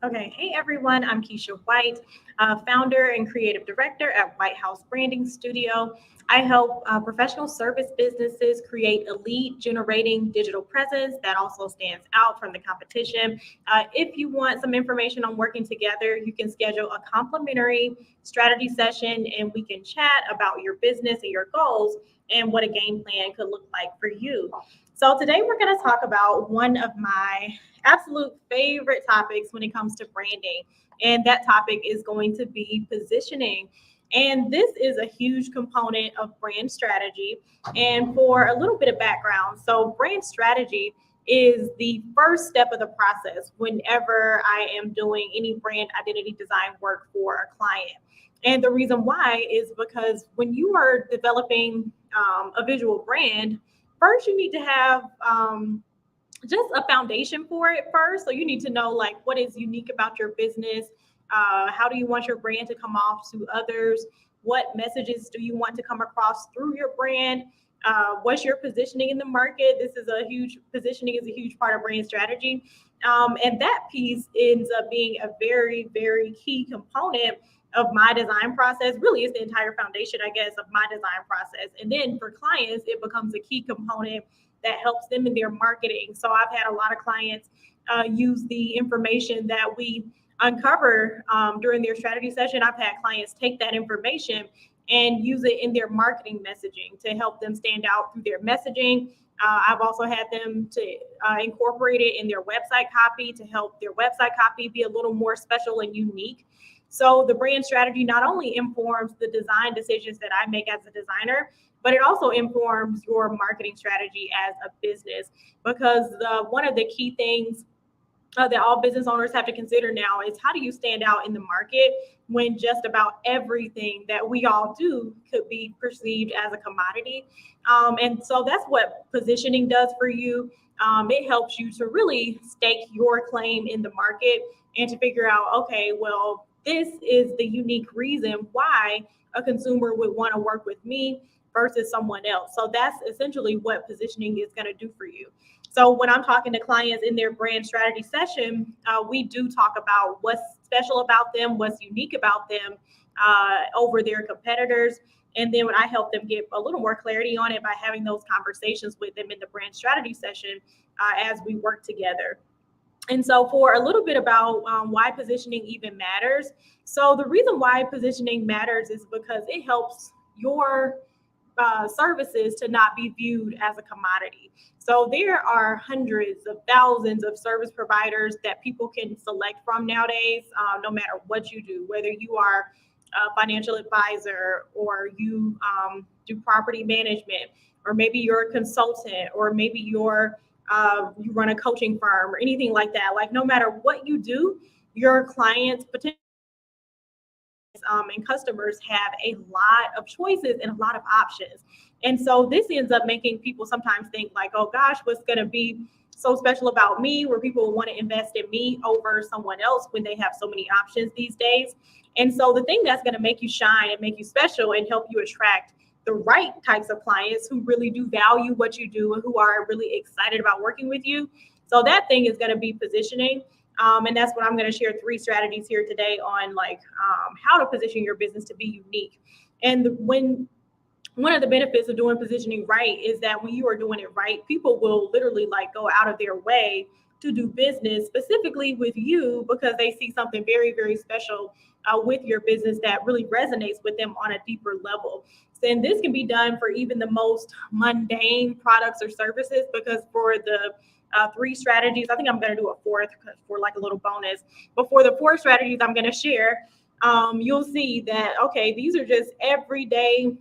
Okay, hey everyone, I'm Keisha White, founder and creative director at White House Branding Studio. I help professional service businesses create a lead generating digital presence that also stands out from the competition. If you want some information on working together, you can schedule a complimentary strategy session and we can chat about your business and your goals and what a game plan could look like for you. So, today we're going to talk about one of my absolute favorite topics when it comes to branding. And that topic is going to be positioning. And this is a huge component of brand strategy. And for a little bit of background, so brand strategy is the first step of the process whenever I am doing any brand identity design work for a client. And the reason why is because when you are developing a visual brand, first you need to have just a foundation for it first. So you need to know like what is unique about your business. How do you want your brand to come off to others? What messages do you want to come across through your brand? What's your positioning in the market? This is a huge positioning is a huge part of brand strategy. And that piece ends up being a very, very key component of my design process. Really is the entire foundation, I guess, of my design process. And then for clients, it becomes a key component that helps them in their marketing. So I've had a lot of clients use the information that we uncover during their strategy session. I've had clients take that information and use it in their marketing messaging to help them stand out through their messaging. I've also had them to incorporate it in their website copy to help their website copy be a little more special and unique. So the brand strategy not only informs the design decisions that I make as a designer, but it also informs your marketing strategy as a business because one of the key things that all business owners have to consider now is how do you stand out in the market when just about everything that we all do could be perceived as a commodity. And so that's what positioning does for you. It helps you to really stake your claim in the market and to figure out, okay, well, this is the unique reason why a consumer would want to work with me versus someone else. So that's essentially what positioning is going to do for you. So when I'm talking to clients in their brand strategy session, we do talk about what's special about them, what's unique about them over their competitors. And then when I help them get a little more clarity on it by having those conversations with them in the brand strategy session as we work together. And so, for a little bit about why positioning even matters. So, the reason why positioning matters is because it helps your services to not be viewed as a commodity. So there are hundreds of thousands of service providers that people can select from nowadays, no matter what you do, whether you are a financial advisor or you do property management, or maybe you're a consultant, or maybe you run a coaching firm or anything like that. Like no matter what you do, your clients potentially and customers have a lot of choices and a lot of options. And so this ends up making people sometimes think like, oh gosh, what's going to be so special about me where people want to invest in me over someone else when they have so many options these days. And so the thing that's going to make you shine and make you special and help you attract the right types of clients who really do value what you do and who are really excited about working with you. So that thing is going to be positioning. And that's what I'm going to share three strategies here today on like how to position your business to be unique. And when one of the benefits of doing positioning right is that when you are doing it right, people will literally like go out of their way to do business specifically with you because they see something very, very special with your business that really resonates with them on a deeper level. And this can be done for even the most mundane products or services because for the three strategies, I think I'm going to do a fourth for like a little bonus. But for the four strategies I'm going to share, you'll see that, okay, these are just everyday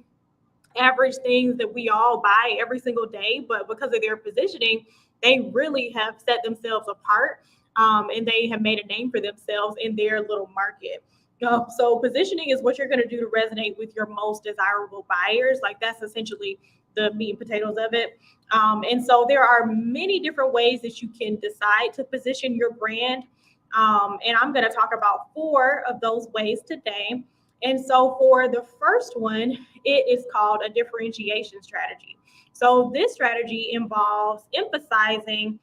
average things that we all buy every single day, but because of their positioning, they really have set themselves apart and they have made a name for themselves in their little market. So positioning is what you're going to do to resonate with your most desirable buyers. Like that's essentially the meat and potatoes of it. And so there are many different ways that you can decide to position your brand. And I'm going to talk about four of those ways today. And so for the first one, it is called a differentiation strategy. So this strategy involves emphasizing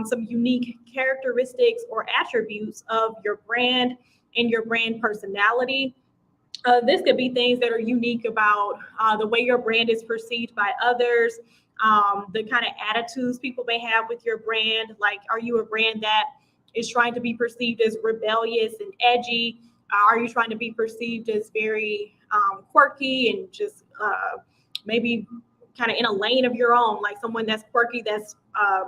some unique characteristics or attributes of your brand and your brand personality. This could be things that are unique about the way your brand is perceived by others, the kind of attitudes people may have with your brand. Like, are you a brand that is trying to be perceived as rebellious and edgy? Are you trying to be perceived as very quirky and just maybe kind of in a lane of your own, like someone that's quirky, that's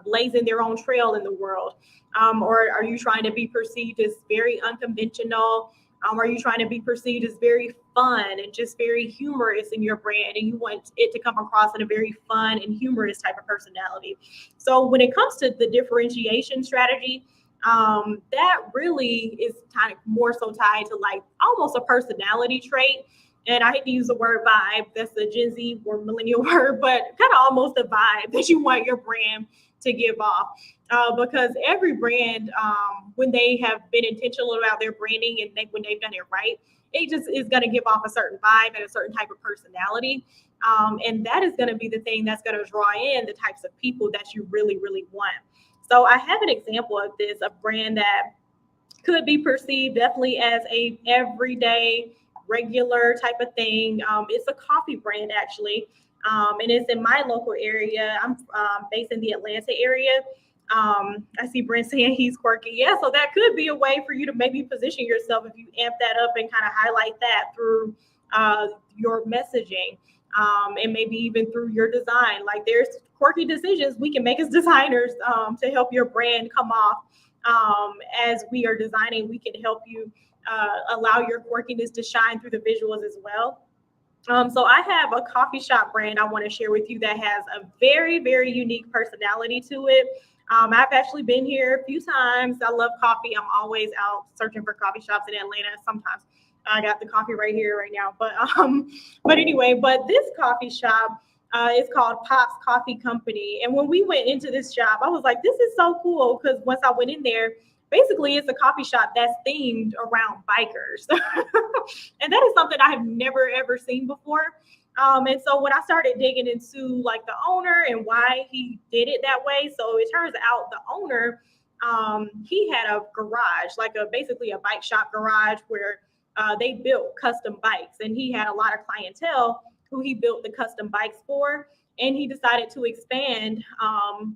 blazing their own trail in the world? Or are you trying to be perceived as very unconventional? Are you trying to be perceived as very fun and just very humorous in your brand, and you want it to come across in a very fun and humorous type of personality? So when it comes to the differentiation strategy, that really is kind of more so tied to like almost a personality trait. And I hate to use the word vibe, that's a Gen Z or millennial word, but kind of almost a vibe that you want your brand to give off. Because every brand, when they have been intentional about their branding and when they've done it right, it just is going to give off a certain vibe and a certain type of personality. And that is going to be the thing that's going to draw in the types of people that you really, really want. So I have an example of this, a brand that could be perceived definitely as a everyday, regular type of thing. It's a coffee brand actually, and it's in my local area. I'm based in the Atlanta area. I see Brent saying he's quirky. Yeah, so that could be a way for you to maybe position yourself if you amp that up and kind of highlight that through your messaging. And maybe even through your design. Like, there's quirky decisions we can make as designers to help your brand come off. As we are designing, we can help you allow your quirkiness to shine through the visuals as well. So I have a coffee shop brand I want to share with you that has a very, very unique personality to it. I've actually been here a few times. I love coffee. I'm always out searching for coffee shops in Atlanta. Sometimes I got the coffee right here, right now. But anyway, but this coffee shop is called Pop's Coffee Company. And when we went into this shop, I was like, this is so cool, because once I went in there, basically it's a coffee shop that's themed around bikers. And that is something I have never ever seen before. And so when I started digging into like the owner and why he did it that way, so it turns out the owner, he had a garage, like basically a bike shop garage where they built custom bikes, and he had a lot of clientele who he built the custom bikes for. And he decided to expand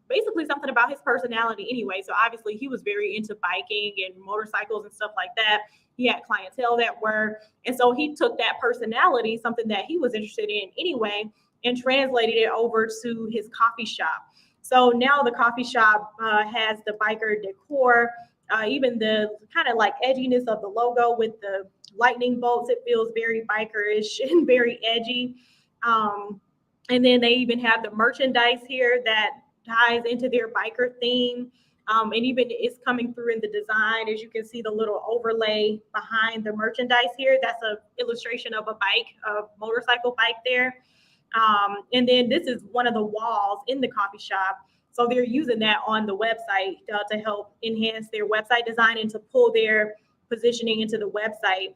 basically something about his personality anyway. So obviously he was very into biking and motorcycles and stuff like that. He had clientele that were, and so he took that personality, something that he was interested in anyway, and translated it over to his coffee shop. So now the coffee shop has the biker decor, even the kind of like edginess of the logo with the lightning bolts. It feels very bikerish and very edgy. And then they even have the merchandise here that ties into their biker theme. And even it's coming through in the design. As you can see, the little overlay behind the merchandise here, that's an illustration of a bike, a motorcycle bike there. And then this is one of the walls in the coffee shop. So they're using that on the website to help enhance their website design and to pull their positioning into the website.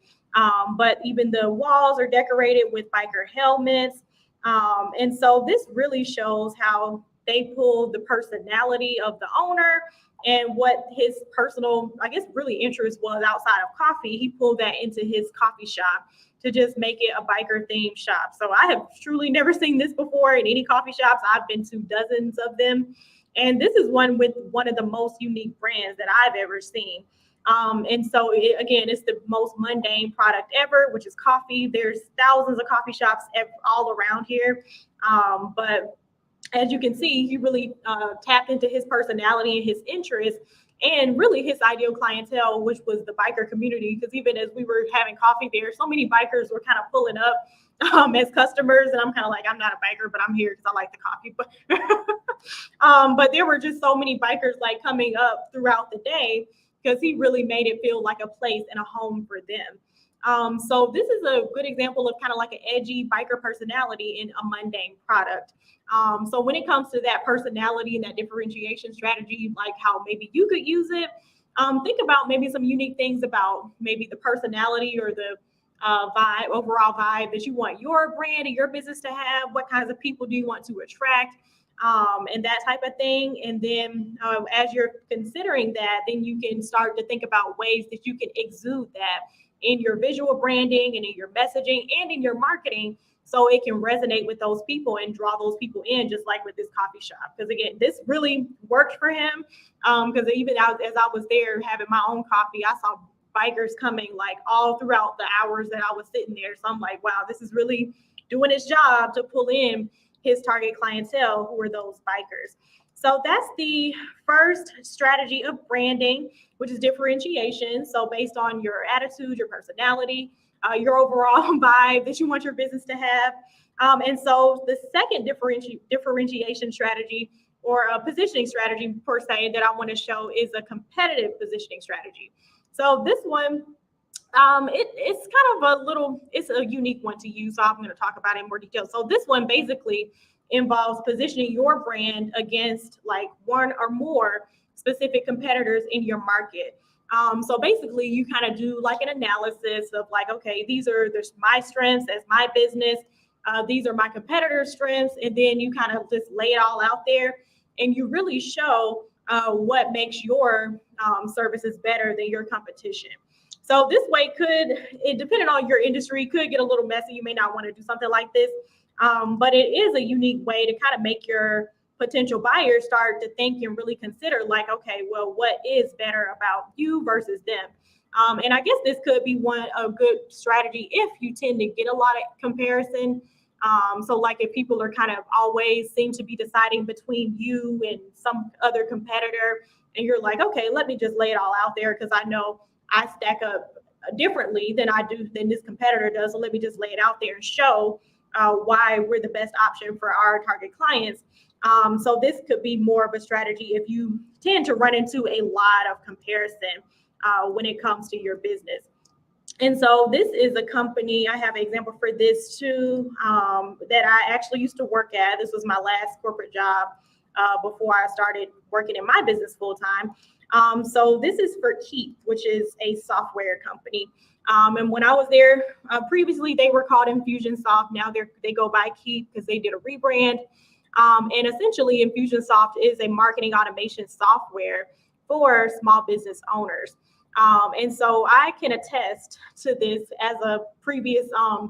But even the walls are decorated with biker helmets. And so this really shows how they pull the personality of the owner and what his personal, I guess, really interest was outside of coffee. He pulled that into his coffee shop to just make it a biker themed shop. So I have truly never seen this before in any coffee shops. I've been to dozens of them. And this is one with one of the most unique brands that I've ever seen. And so again, it's the most mundane product ever, which is coffee. There's thousands of coffee shops all around here. But as you can see, he really tapped into his personality and his interests and really his ideal clientele, which was the biker community. Because even as we were having coffee there, so many bikers were kind of pulling up as customers. And I'm kind of like, I'm not a biker, but I'm here because I like the coffee. But there were just so many bikers like coming up throughout the day, because he really made it feel like a place and a home for them. So this is a good example of kind of like an edgy biker personality in a mundane product. So when it comes to that personality and that differentiation strategy, like how maybe you could use it, think about maybe some unique things about maybe the personality or the overall vibe that you want your brand and your business to have. What kinds of people do you want to attract? and that type of thing. And then as you're considering that, then you can start to think about ways that you can exude that in your visual branding and in your messaging and in your marketing, so it can resonate with those people and draw those people in, just like with this coffee shop. Because again, this really worked for him. Because even as I was there having my own coffee, I saw bikers coming like all throughout the hours that I was sitting there. So I'm like, wow, this is really doing its job to pull in his target clientele, who are those bikers. So that's the first strategy of branding, which is differentiation. So based on your attitude, your personality, your overall vibe that you want your business to have. And so the second differentiation strategy, or a positioning strategy per se, that I want to show is a competitive positioning strategy. So this one, it's kind of it's a unique one to use. So I'm going to talk about it in more detail. So this one basically involves positioning your brand against like one or more specific competitors in your market. So basically you kind of do like an analysis of like, okay, there's my strengths as my business. These are my competitors' strengths. And then you kind of just lay it all out there, and you really show what makes your services better than your competition. So this way depending on your industry, could get a little messy. You may not want to do something like this, but it is a unique way to kind of make your potential buyers start to think and really consider like, okay, well, what is better about you versus them? And I guess this could be a good strategy if you tend to get a lot of comparison. So like if people are kind of always seem to be deciding between you and some other competitor, and you're like, okay, let me just lay it all out there because I know I stack up differently than this competitor does. So let me just lay it out there and show why we're the best option for our target clients. So this could be more of a strategy if you tend to run into a lot of comparison when it comes to your business. And so this is a company, I have an example for this too, that I actually used to work at. This was my last corporate job before I started working in my business full time. So this is for Keep, which is a software company. And when I was there previously, they were called Infusionsoft. Now they go by Keep because they did a rebrand. And essentially, Infusionsoft is a marketing automation software for small business owners. And so I can attest to this as a previous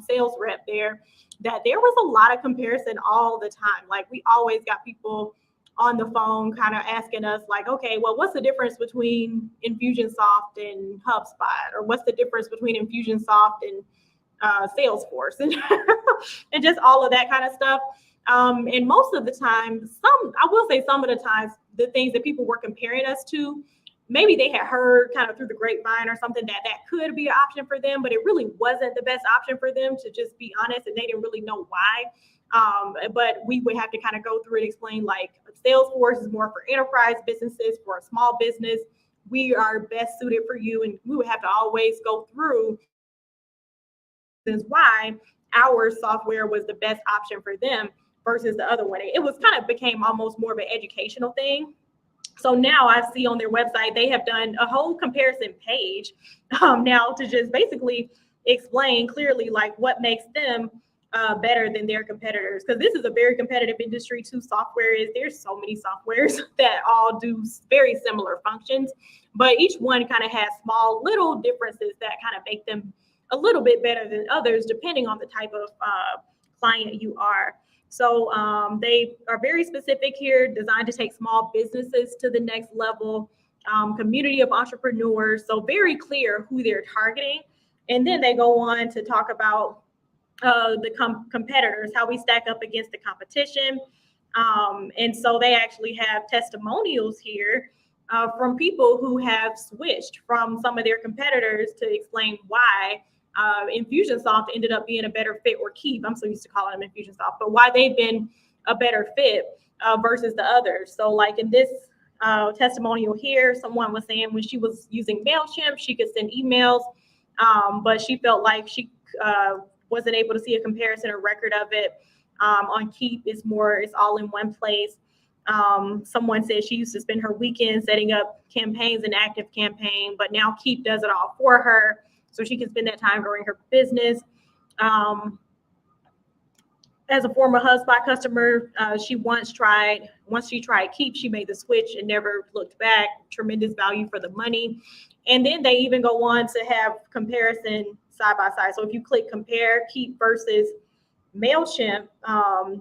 sales rep there, that there was a lot of comparison all the time. Like we always got people on the phone kind of asking us like, okay, well, what's the difference between Infusionsoft and HubSpot? Or what's the difference between Infusionsoft and Salesforce? And just all of that kind of stuff. And most of the time, I will say some of the times, the things that people were comparing us to, maybe they had heard kind of through the grapevine or something that could be an option for them, but it really wasn't the best option for them, to just be honest, and they didn't really know why. But we would have to kind of go through and explain like Salesforce is more for enterprise businesses. For a small business, we are best suited for you. And we would have to always go through why our software was the best option for them versus the other one. It was kind of became almost more of an educational thing. So now I see on their website, they have done a whole comparison page now to just basically explain clearly like what makes them better than their competitors. Because this is a very competitive industry too. There's so many softwares that all do very similar functions, but each one kind of has small little differences that kind of make them a little bit better than others, depending on the type of client you are. So they are very specific here, designed to take small businesses to the next level, community of entrepreneurs. So very clear who they're targeting. And then they go on to talk about the competitors, how we stack up against the competition. And so they actually have testimonials here from people who have switched from some of their competitors to explain why Infusionsoft ended up being a better fit, or Keep, I'm so used to calling them Infusionsoft, but why they've been a better fit versus the others. So like in this testimonial here, someone was saying when she was using MailChimp, she could send emails, but she felt like she wasn't able to see a comparison or record of it. On Keep, it's all in one place. Someone said she used to spend her weekends setting up campaigns and ActiveCampaign, but now Keep does it all for her, so she can spend that time growing her business. as a former HubSpot customer, once she tried Keep, she made the switch and never looked back. Tremendous value for the money. And then they even go on to have comparison side by side. So if you click compare Keep versus MailChimp,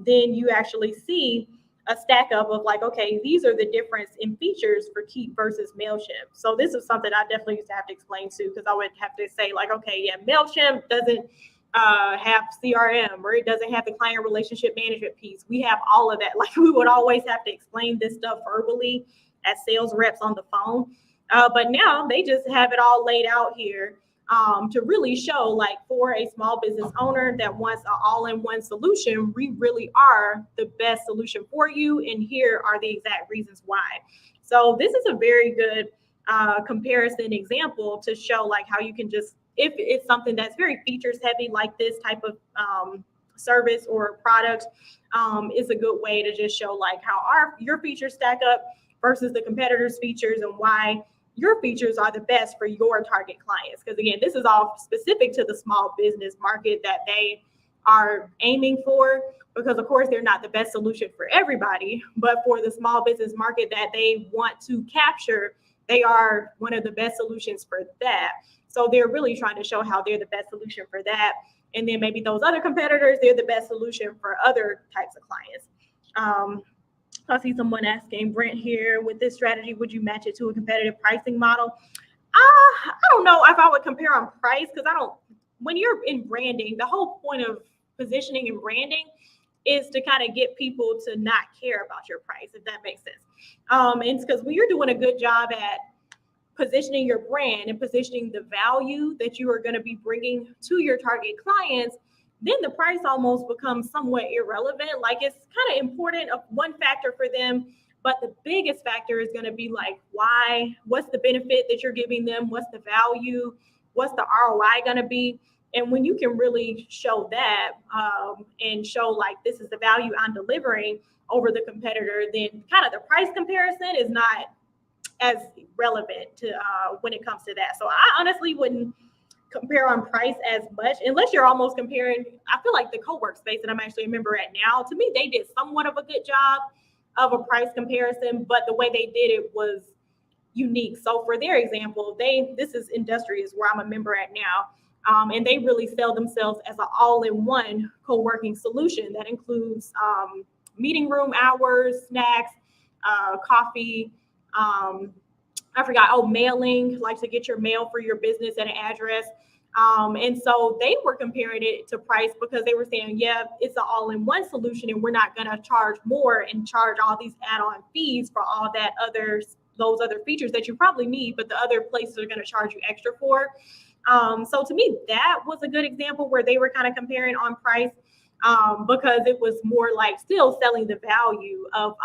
then you actually see a stack up of like, okay, these are the difference in features for Keep versus MailChimp. So this is something I definitely used to have to explain to, because I would have to say like, okay, yeah, MailChimp doesn't have CRM, or it doesn't have the client relationship management piece. We have all of that. Like, we would always have to explain this stuff verbally as sales reps on the phone. But now they just have it all laid out here to really show, like, for a small business owner that wants an all-in-one solution, we really are the best solution for you. And here are the exact reasons why. So this is a very good comparison example to show like how you can just, if it's something that's very features heavy, like this type of service or product, is a good way to just show like how your features stack up versus the competitors' features, and why your features are the best for your target clients. Because again, this is all specific to the small business market that they are aiming for, because of course they're not the best solution for everybody, but for the small business market that they want to capture, they are one of the best solutions for that. So they're really trying to show how they're the best solution for that. And then maybe those other competitors, they're the best solution for other types of clients. I see someone asking, Brent here, with this strategy, would you match it to a competitive pricing model? I don't know if I would compare on price, because when you're in branding, the whole point of positioning and branding is to kind of get people to not care about your price, if that makes sense. And it's because when you're doing a good job at positioning your brand and positioning the value that you are going to be bringing to your target clients, then the price almost becomes somewhat irrelevant. Like, it's kind of important of one factor for them, but the biggest factor is going to be like, why, what's the benefit that you're giving them? What's the value? What's the ROI going to be? And when you can really show that and show like, this is the value I'm delivering over the competitor, then kind of the price comparison is not as relevant to when it comes to that. So I honestly wouldn't compare on price as much, unless you're almost comparing. I feel like the co-work space that I'm actually a member at now, to me, they did somewhat of a good job of a price comparison, but the way they did it was unique. So for their example, this is Industrious, where I'm a member at now, and they really sell themselves as an all-in-one co-working solution that includes meeting room hours, snacks, coffee, mailing, like to get your mail for your business at an address. And so they were comparing it to price, because they were saying, yeah, it's an all-in-one solution, and we're not going to charge more and charge all these add-on fees for all those other features that you probably need, but the other places are going to charge you extra for. So to me, that was a good example where they were kind of comparing on price, because it was more like still selling the value of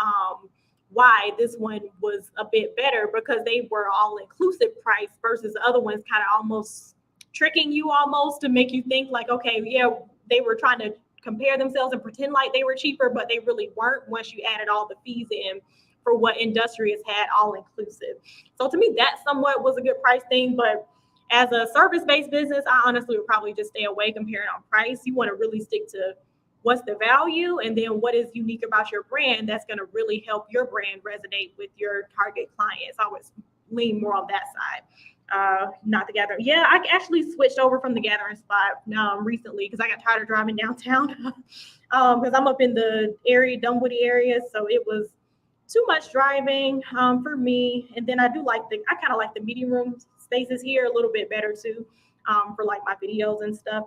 why this one was a bit better, because they were all inclusive price versus the other ones kind of almost tricking you almost to make you think like, okay, yeah, they were trying to compare themselves and pretend like they were cheaper, but they really weren't once you added all the fees in for what Industrious had all inclusive. So to me, that somewhat was a good price thing, but as a service-based business, I honestly would probably just stay away comparing on price. You want to really stick to what's the value, and then what is unique about your brand that's going to really help your brand resonate with your target clients. I would lean more on that side, not the Gathering. Yeah, I actually switched over from the Gathering spot recently, because I got tired of driving downtown, because I'm up in the area, Dunwoody area, so it was too much driving for me. And then I kind of like the meeting room spaces here a little bit better too, for like my videos and stuff.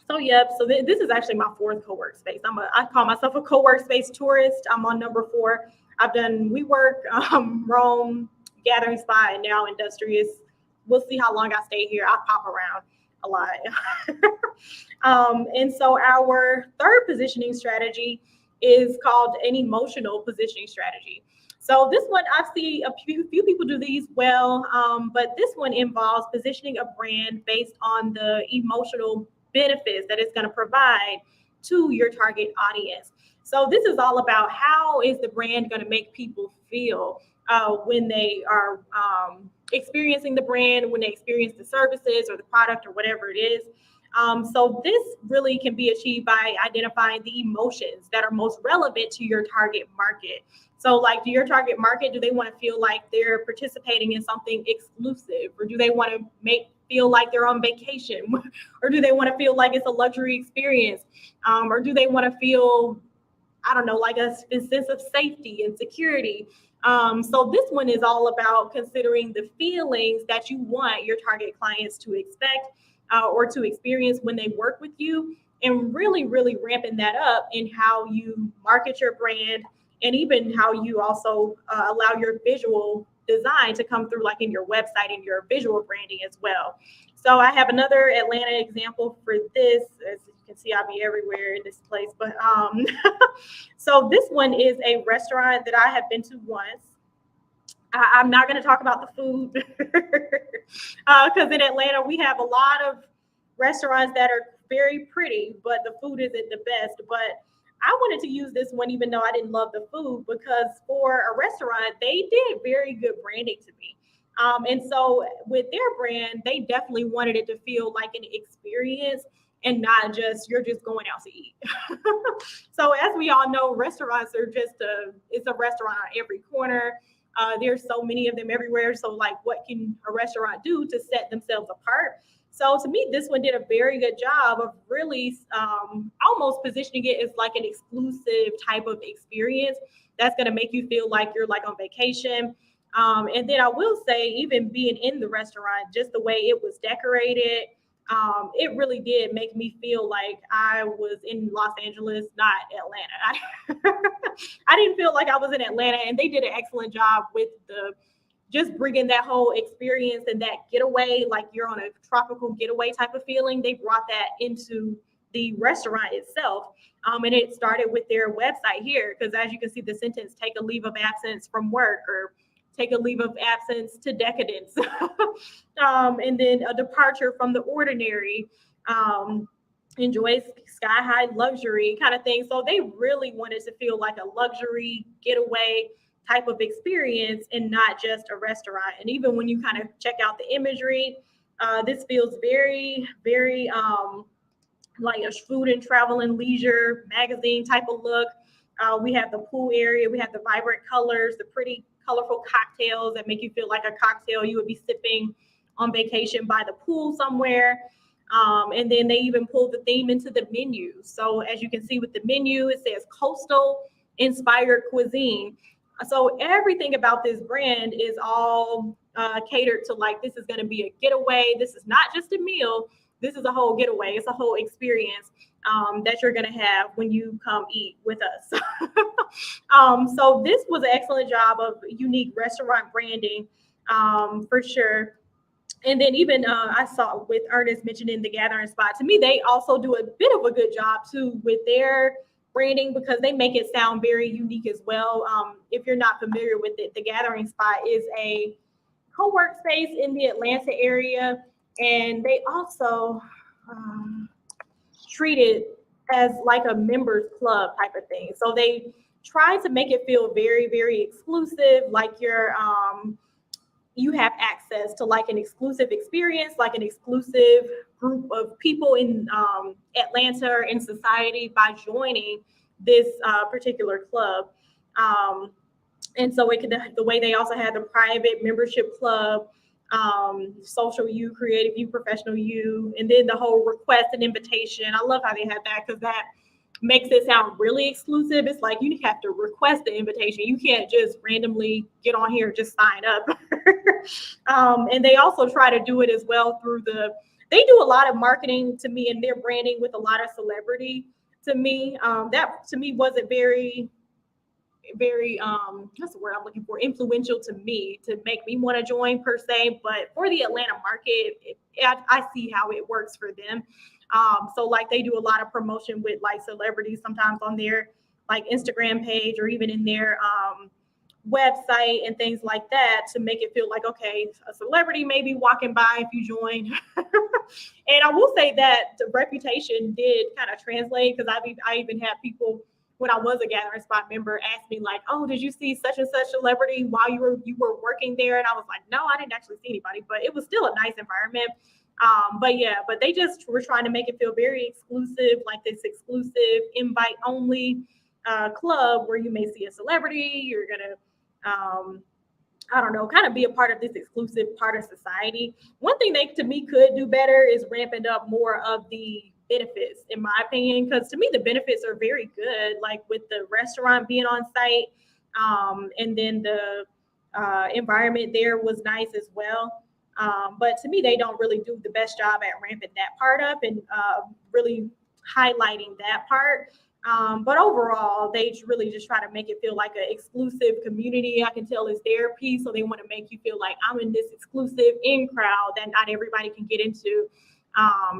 So this is actually my fourth co-work space. I call myself a co-work space tourist. I'm on number 4. I've done WeWork, Rome, Gathering Spot, and now Industrious. We'll see how long I stay here. I pop around a lot. And so our third positioning strategy is called an emotional positioning strategy. So this one, I see a few people do these well, but this one involves positioning a brand based on the emotional benefits that it's going to provide to your target audience. So this is all about how is the brand going to make people feel when they are experiencing the brand, when they experience the services or the product or whatever it is. So this really can be achieved by identifying the emotions that are most relevant to your target market. So like, do your target market, do they want to feel like they're participating in something exclusive, or do they want to feel like they're on vacation, or do they want to feel like it's a luxury experience, or do they want to feel, I don't know, like a sense of safety and security? So this one is all about considering the feelings that you want your target clients to expect or to experience when they work with you, and really, really ramping that up in how you market your brand, and even how you also allow your visual design to come through, like in your website and your visual branding as well. So I have another Atlanta example for this. As you can see, I'll be everywhere in this place, but so this one is a restaurant that I have been to once. I'm not going to talk about the food because in Atlanta we have a lot of restaurants that are very pretty, but the food isn't the best. But I wanted to use this one, even though I didn't love the food, because for a restaurant, they did very good branding to me. And so with their brand, they definitely wanted it to feel like an experience and not just you're just going out to eat. So as we all know, restaurants are it's a restaurant on every corner. There's so many of them everywhere. So like, what can a restaurant do to set themselves apart? So to me, this one did a very good job of really almost positioning it as like an exclusive type of experience that's going to make you feel like you're like on vacation. And then I will say, even being in the restaurant, just the way it was decorated, it really did make me feel like I was in Los Angeles, not Atlanta. I didn't feel like I was in Atlanta, and they did an excellent job with the just bringing that whole experience and that getaway, like you're on a tropical getaway type of feeling. They brought that into the restaurant itself. And it started with their website here, because as you can see, the sentence, take a leave of absence from work, or take a leave of absence to decadence. And then a departure from the ordinary, enjoy sky high luxury kind of thing. So they really wanted to feel like a luxury getaway type of experience and not just a restaurant. And even when you kind of check out the imagery, this feels very, very like a food and travel and leisure magazine type of look. We have the pool area, we have the vibrant colors, the pretty colorful cocktails that make you feel like a cocktail you would be sipping on vacation by the pool somewhere. And then they even pulled the theme into the menu. So as you can see with the menu, it says coastal inspired cuisine. So everything about this brand is all catered to like, this is going to be a getaway. This is not just a meal. This is a whole getaway. It's a whole experience that you're going to have when you come eat with us. So this was an excellent job of unique restaurant branding for sure. And then even I saw with Ernest mentioning the Gathering Spot. To me, they also do a bit of a good job too with their branding, because they make it sound very unique as well. If you're not familiar with it, the Gathering Spot is a co-work space in the Atlanta area, and they also treat it as like a members club type of thing. So they try to make it feel very, very exclusive, like you have access to like an exclusive experience, like an exclusive group of people in Atlanta or in society by joining this particular club. And so it could, the way they also had the private membership club, social you, creative you, professional you, and then the whole request and invitation. I love how they had that, because that makes it sound really exclusive. It's like you have to request the invitation. You can't just randomly get on here and just sign up. And they also try to do it as well through they do a lot of marketing to me and their branding with a lot of celebrity to me. That to me wasn't very what's the word I'm looking for, influential to me to make me want to join per se. But for the Atlanta market, I see how it works for them. So like they do a lot of promotion with like celebrities sometimes on their like Instagram page, or even in their website and things like that, to make it feel like, okay, a celebrity may be walking by if you join. And I will say that the reputation did kind of translate, because I even had people, when I was a Gathering Spot member, ask me like, oh, did you see such and such celebrity while you were working there? And I was like, no, I didn't actually see anybody, but it was still a nice environment. But they just were trying to make it feel very exclusive, like this exclusive invite only club where you may see a celebrity, you're gonna I don't know, kind of be a part of this exclusive part of society. One thing they, to me, could do better is ramping up more of the benefits, in my opinion, because to me, the benefits are very good, like with the restaurant being on site, and then the environment there was nice as well. But to me, they don't really do the best job at ramping that part up and really highlighting that part. But overall, they really just try to make it feel like an exclusive community. I can tell it's their piece, so they want to make you feel like I'm in this exclusive in crowd that not everybody can get into.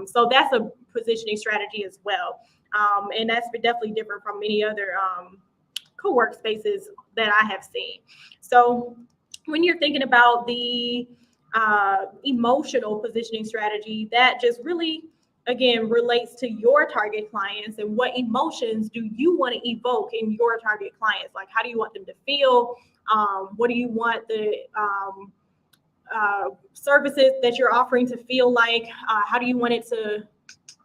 So that's a positioning strategy as well. And that's definitely different from many other co-work spaces that I have seen. So when you're thinking about the emotional positioning strategy, that just really again relates to your target clients and what emotions do you want to evoke in your target clients. Like, how do you want them to feel? What do you want the services that you're offering to feel like? How do you want it to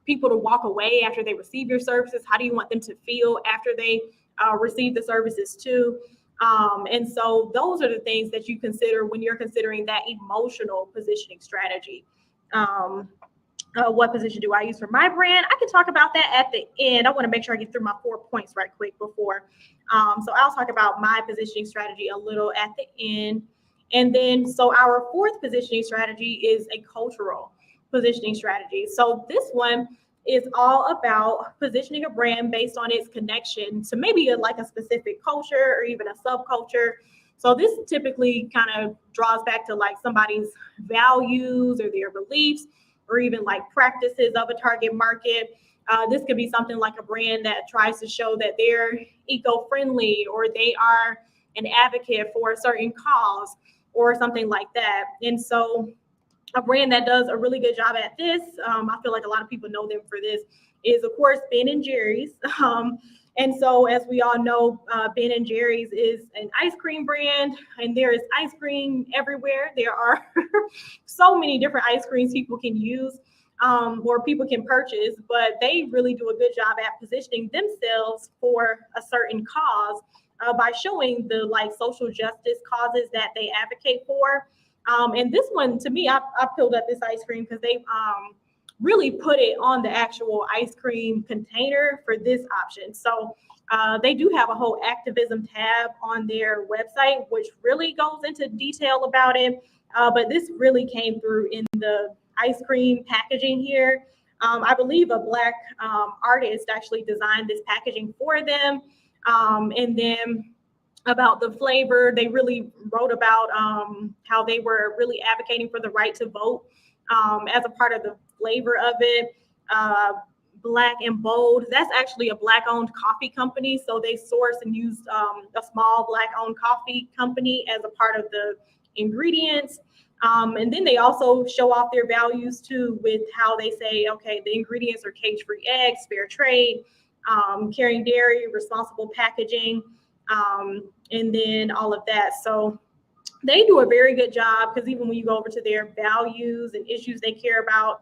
people to walk away after they receive your services? How do you want them to feel after they receive the services too? And so those are the things that you consider when you're considering that emotional positioning strategy. What position do I use for my brand? I can talk about that at the end. I want to make sure I get through my 4 points right quick before. So I'll talk about my positioning strategy a little at the end. And then, so our fourth positioning strategy is a cultural positioning strategy. So this one is all about positioning a brand based on its connection to maybe like a specific culture or even a subculture. So this typically kind of draws back to like somebody's values or their beliefs, or even like practices of a target market. This could be something like a brand that tries to show that they're eco-friendly or they are an advocate for a certain cause or something like that. And so a brand that does a really good job at this, I feel like a lot of people know them for this, is of course Ben and Jerry's. And so as we all know, Ben and Jerry's is an ice cream brand, and there is ice cream everywhere. There are so many different ice creams people can use or people can purchase, but they really do a good job at positioning themselves for a certain cause by showing the like social justice causes that they advocate for. And this one, to me, I peeled up this ice cream because they really put it on the actual ice cream container for this option. So they do have a whole activism tab on their website, which really goes into detail about it. But this really came through in the ice cream packaging here. I believe a Black artist actually designed this packaging for them. And then about the flavor, they really wrote about how they were really advocating for the right to vote as a part of the flavor of it. Black and Bold, that's actually a Black-owned coffee company. So they source and use a small Black-owned coffee company as a part of the ingredients. And then they also show off their values too with how they say, okay, the ingredients are cage-free eggs, fair trade, caring dairy, responsible packaging, and then all of that. So they do a very good job because even when you go over to their values and issues they care about,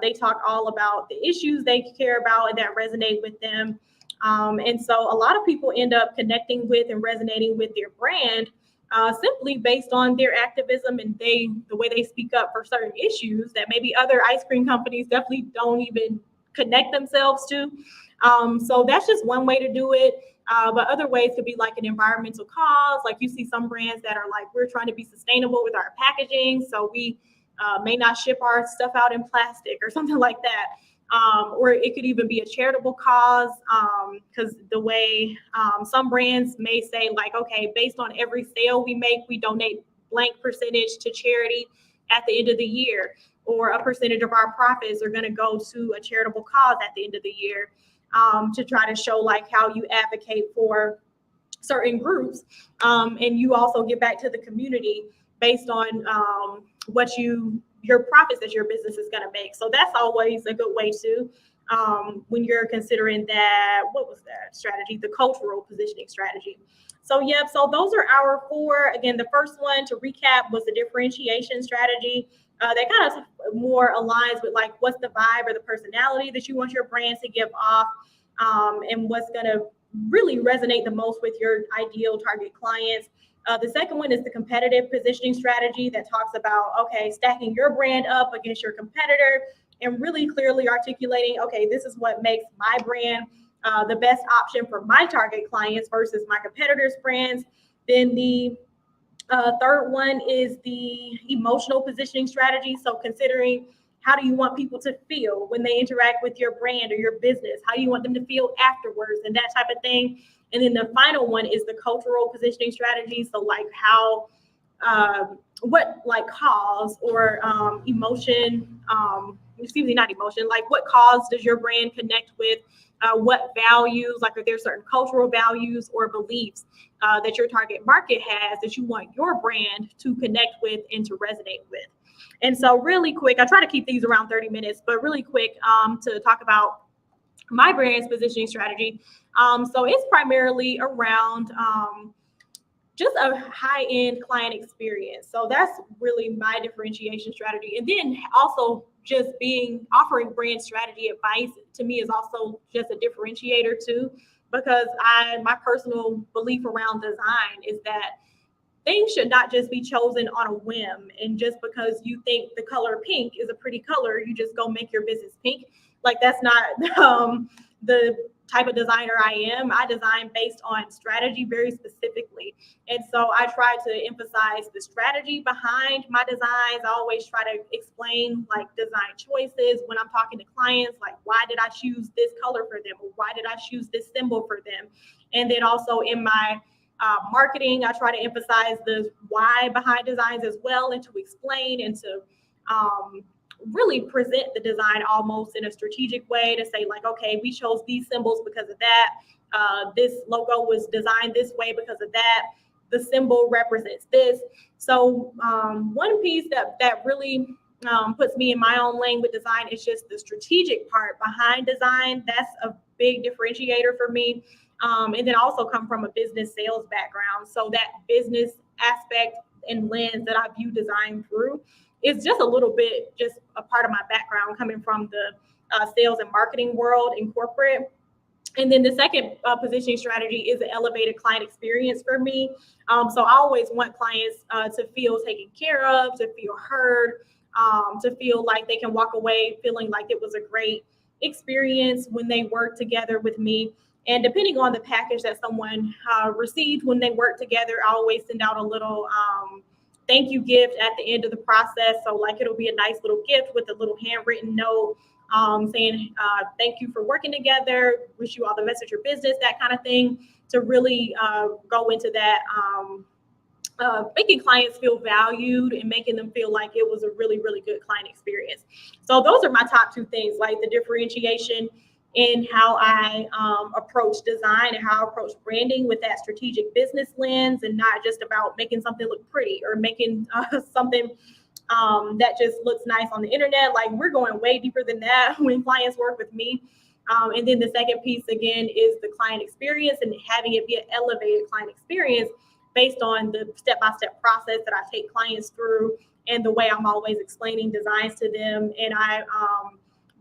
they talk all about the issues they care about and that resonate with them. And so a lot of people end up connecting with and resonating with their brand simply based on their activism and the way they speak up for certain issues that maybe other ice cream companies definitely don't even connect themselves to. So that's just one way to do it. But other ways could be like an environmental cause. Like you see some brands that are like, we're trying to be sustainable with our packaging. So we may not ship our stuff out in plastic or something like that. Or it could even be a charitable cause because the way some brands may say like, okay, based on every sale we make, we donate blank percentage to charity at the end of the year, or a percentage of our profits are going to go to a charitable cause at the end of the year. To try to show like how you advocate for certain groups. And you also get back to the community based on what your profits that your business is going to make. So that's always a good way to, when you're considering that, what was that strategy? The cultural positioning strategy. So, so those are our 4. Again, the first one to recap was the differentiation strategy. that kind of more aligns with like what's the vibe or the personality that you want your brand to give off, and what's going to really resonate the most with your ideal target clients. The second one is the competitive positioning strategy that talks about, okay, stacking your brand up against your competitor and really clearly articulating, okay, this is what makes my brand the best option for my target clients versus my competitors' brands. Then the third one is the emotional positioning strategy. So considering how do you want people to feel when they interact with your brand or your business? How do you want them to feel afterwards and that type of thing? And then the final one is the cultural positioning strategy. So like how, what like cause or emotion, excuse me, not emotion, like what cause does your brand connect with? What values, like are there certain cultural values or beliefs that your target market has that you want your brand to connect with and to resonate with? And so really quick, I try to keep these around 30 minutes, but really quick to talk about my brand's positioning strategy. So it's primarily around just a high-end client experience. So that's really my differentiation strategy. And then also just offering brand strategy advice to me is also just a differentiator too, because my personal belief around design is that things should not just be chosen on a whim. And just because you think the color pink is a pretty color, you just go make your business pink. Like that's not the type of designer I am. I design based on strategy very specifically. And so I try to emphasize the strategy behind my designs. I always try to explain like design choices when I'm talking to clients, like why did I choose this color for them? Or why did I choose this symbol for them? And then also in my marketing, I try to emphasize the why behind designs as well, and to explain and to really present the design almost in a strategic way to say like, okay, we chose these symbols because of that. This logo was designed this way because of that. The symbol represents this. So one piece that really puts me in my own lane with design is just the strategic part behind design. That's a big differentiator for me. And then also come from a business sales background. So that business aspect and lens that I view design through is just a little bit just a part of my background coming from the sales and marketing world in corporate. And then the second positioning strategy is an elevated client experience for me. So I always want clients to feel taken care of, to feel heard, to feel like they can walk away feeling like it was a great experience when they work together with me. And depending on the package that someone received when they work together, I always send out a little thank you gift at the end of the process. So like it'll be a nice little gift with a little handwritten note saying thank you for working together, wish you all the best at your business, that kind of thing, to really go into that, making clients feel valued and making them feel like it was a really, really good client experience. So those are my top two things, like the differentiation in how I approach design and how I approach branding with that strategic business lens, and not just about making something look pretty or making something that just looks nice on the internet. Like we're going way deeper than that when clients work with me. And then the second piece again is the client experience and having it be an elevated client experience based on the step-by-step process that I take clients through and the way I'm always explaining designs to them. And I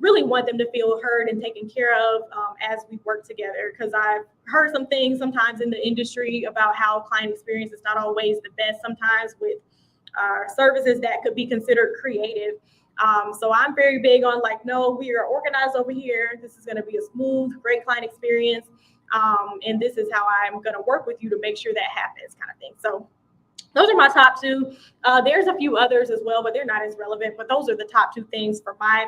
really want them to feel heard and taken care of as we work together, because I've heard some things sometimes in the industry about how client experience is not always the best sometimes with services that could be considered creative. So I'm very big on like, no, we are organized over here. This is going to be a smooth, great client experience. And this is how I'm going to work with you to make sure that happens, kind of thing. So those are my top two. There's a few others as well, but they're not as relevant. But those are the top two things for my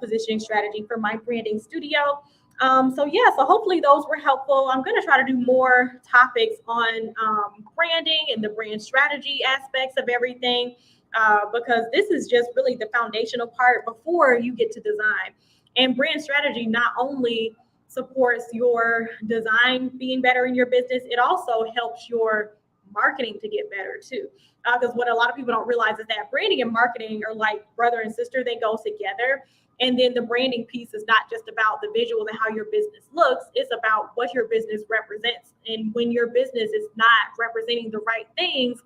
positioning strategy for my branding studio. So hopefully those were helpful. I'm going to try to do more topics on branding and the brand strategy aspects of everything, because this is just really the foundational part before you get to design. And brand strategy not only supports your design being better in your business, it also helps your marketing to get better too. Because what a lot of people don't realize is that branding and marketing are like brother and sister, they go together. And then the branding piece is not just about the visuals and how your business looks, it's about what your business represents. And when your business is not representing the right things,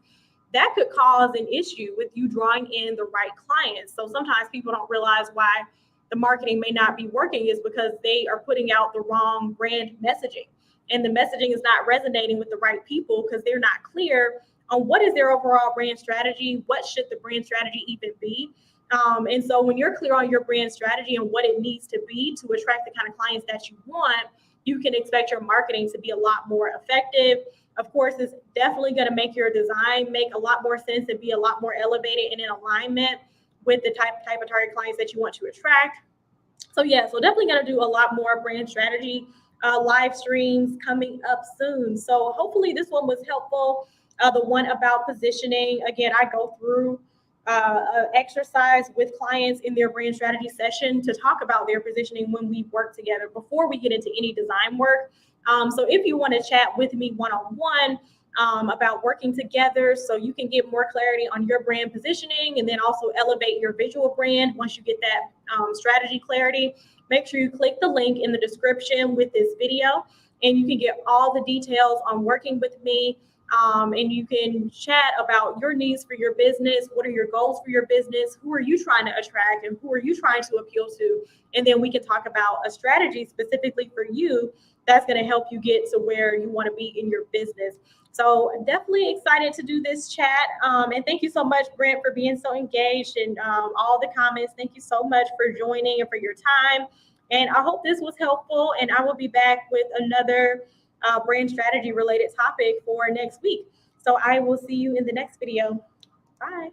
that could cause an issue with you drawing in the right clients. So sometimes people don't realize why the marketing may not be working is because they are putting out the wrong brand messaging. And the messaging is not resonating with the right people because they're not clear on what is their overall brand strategy, what should the brand strategy even be. And so when you're clear on your brand strategy and what it needs to be to attract the kind of clients that you want, you can expect your marketing to be a lot more effective. Of course, it's definitely going to make your design make a lot more sense and be a lot more elevated and in alignment with the type of target clients that you want to attract. So yeah, so definitely going to do a lot more brand strategy live streams coming up soon. So hopefully this one was helpful. The one about positioning, again, I go through an exercise with clients in their brand strategy session to talk about their positioning when we work together before we get into any design work. So if you want to chat with me one-on-one about working together so you can get more clarity on your brand positioning and then also elevate your visual brand once you get that strategy clarity, make sure you click the link in the description with this video and you can get all the details on working with me. And you can chat about your needs for your business. What are your goals for your business? Who are you trying to attract and who are you trying to appeal to? And then we can talk about a strategy specifically for you that's going to help you get to where you want to be in your business. So definitely excited to do this chat. And thank you so much, Brent, for being so engaged and all the comments. Thank you so much for joining and for your time. And I hope this was helpful. And I will be back with another brand strategy related topic for next week. So I will see you in the next video. Bye.